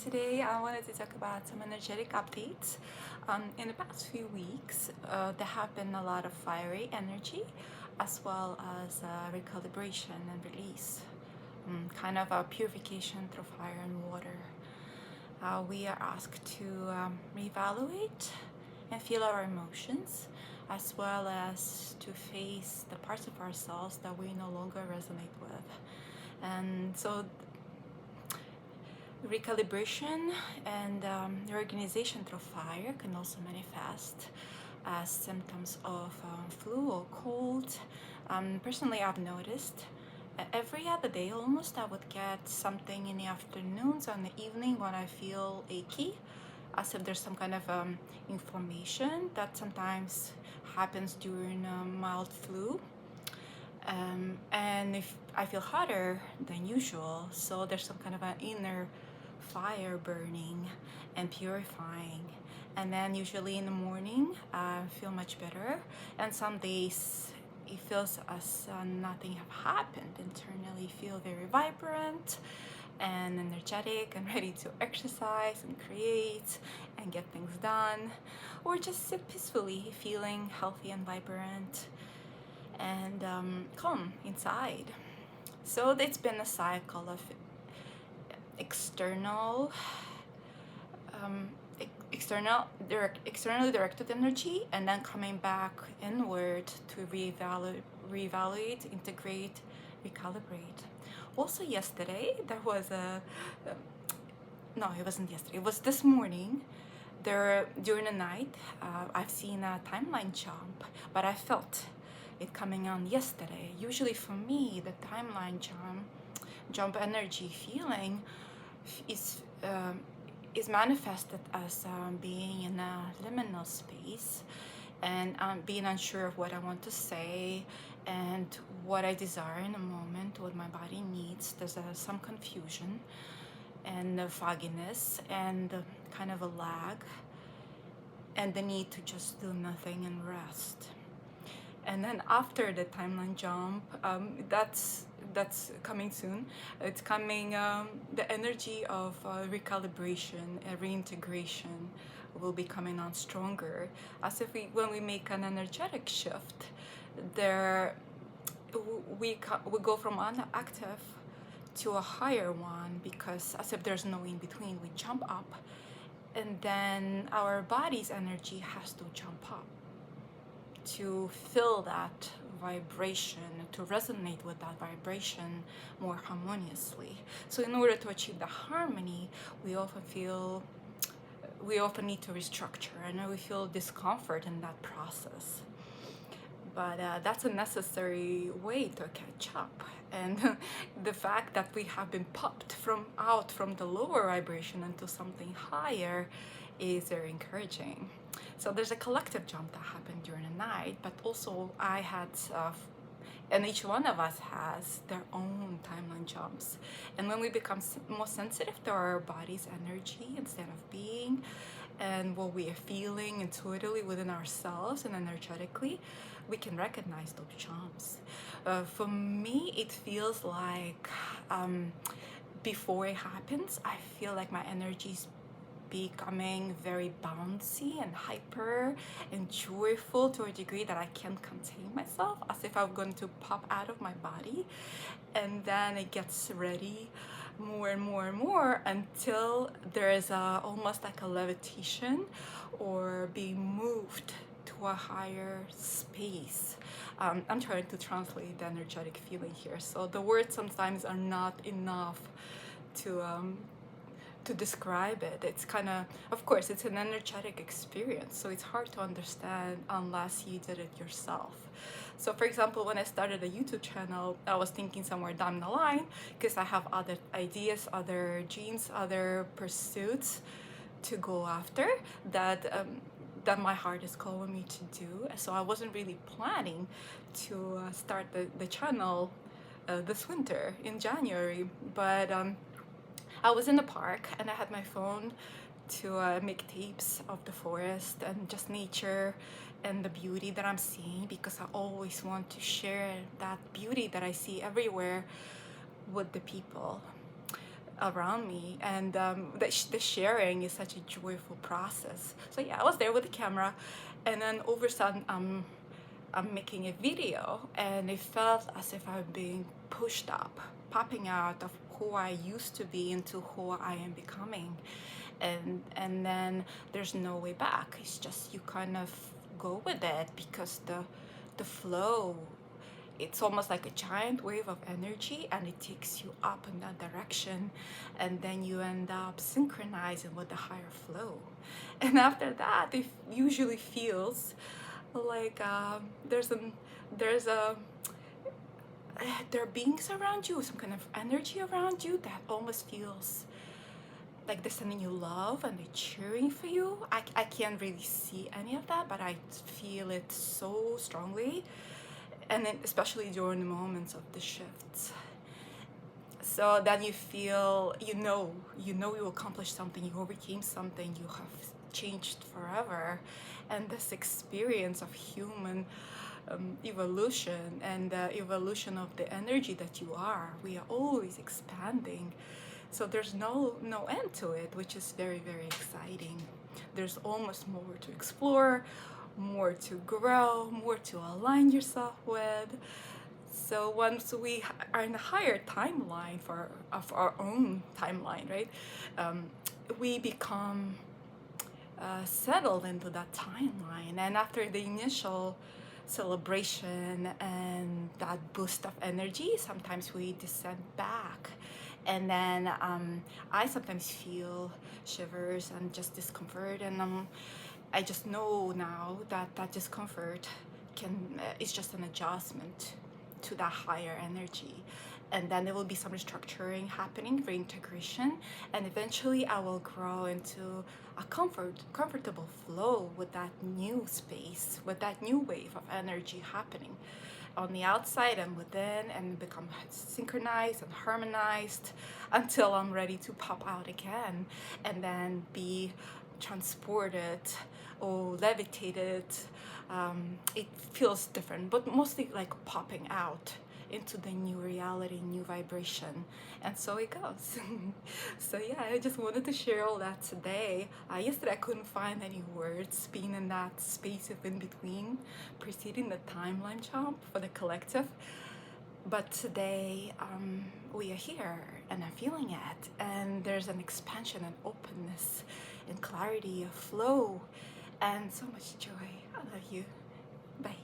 Today I wanted to talk about some energetic updates. In the past few weeks, there have been a lot of fiery energy as well as recalibration and release, kind of a purification through fire and water. We are asked to reevaluate and feel our emotions, as well as to face the parts of ourselves that we no longer resonate with. And so recalibration and reorganization through fire can also manifest as symptoms of flu or cold. Personally, I've noticed every other day almost I would get something in the afternoons or in the evening when I feel achy, as if there's some kind of inflammation that sometimes happens during a mild flu. And if I feel hotter than usual, so there's some kind of an inner fire burning and purifying. And then usually in the morning I feel much better, and some days it feels as nothing have happened internally. Feel very vibrant and energetic and ready to exercise and create and get things done, or just sit peacefully feeling healthy and vibrant and calm inside. So it's been a cycle of external um, externally directed energy, and then coming back inward to reevaluate, integrate, recalibrate. Also yesterday there was a no, it wasn't yesterday, it was this morning. There during the night, I've seen a timeline jump, but I felt it coming on yesterday. Usually for me, the timeline jump energy feeling is is manifested as being in a liminal space and being unsure of what I want to say and what I desire in a moment, what my body needs. There's some confusion and fogginess and kind of a lag and the need to just do nothing and rest. And then after the timeline jump, that's coming soon. It's coming. The energy of recalibration and reintegration will be coming on stronger. As if when we make an energetic shift, there we go from unactive to a higher one, because as if there's no in between, we jump up, and then our body's energy has to jump up to feel that vibration, to resonate with that vibration more harmoniously. So in order to achieve the harmony, we often need to restructure, and we feel discomfort in that process. But that's a necessary way to catch up. And the fact that we have been popped out from the lower vibration into something higher is very encouraging. So there's a collective jump that happened during the night, but also I had and each one of us has their own timeline jumps. And when we become more sensitive to our body's energy instead of being, and what we are feeling intuitively within ourselves and energetically, we can recognize those jumps. For me, it feels like before it happens, I feel like my energy's becoming very bouncy and hyper and joyful to a degree that I can't contain myself, as if I'm going to pop out of my body. And then it gets ready more and more and more until there is almost like a levitation or being moved to a higher space. I'm trying to translate the energetic feeling here, so the words sometimes are not enough to describe it. It's kind of course, it's an energetic experience, so it's hard to understand unless you did it yourself. So for example, when I started a YouTube channel, I was thinking somewhere down the line, because I have other ideas, other dreams, other pursuits to go after that my heart is calling me to do. So I wasn't really planning to start the channel this winter in January, but I was in the park and I had my phone to make tapes of the forest and just nature and the beauty that I'm seeing, because I always want to share that beauty that I see everywhere with the people. around me, and the sharing is such a joyful process. So yeah, I was there with the camera, and then over a sudden I'm making a video, and it felt as if I'm being pushed up, popping out of who I used to be into who I am becoming, and then there's no way back. It's just you kind of go with it because the flow, it's almost like a giant wave of energy, and it takes you up in that direction, and then you end up synchronizing with the higher flow. And after that, it usually feels like there's a there are beings around you, some kind of energy around you that almost feels like they're sending you love and they're cheering for you. I can't really see any of that, but I feel it so strongly, and then especially during the moments of the shifts. So then you feel, you accomplished something, you overcame something, you have changed forever. And this experience of human evolution and the evolution of the energy that you are, we are always expanding. So there's no end to it, which is very, very exciting. There's almost more to explore, more to grow, more to align yourself with. So once we are in a higher timeline of our own timeline, right? We become settled into that timeline, and after the initial celebration and that boost of energy, sometimes we descend back, and then I sometimes feel shivers and just discomfort, and I just know now that that discomfort is just an adjustment to that higher energy. And then there will be some restructuring happening, reintegration, and eventually I will grow into a comfortable flow with that new space, with that new wave of energy happening on the outside and within, and become synchronized and harmonized until I'm ready to pop out again and then be transported or levitated. It feels different, but mostly like popping out into the new reality, new vibration, and so it goes. So yeah, I just wanted to share all that today. Yesterday I couldn't find any words, being in that space of in between, preceding the timeline jump for the collective. But today we are here, and I'm feeling it, and there's an expansion and openness and clarity, a flow, and so much joy. I love you. Bye.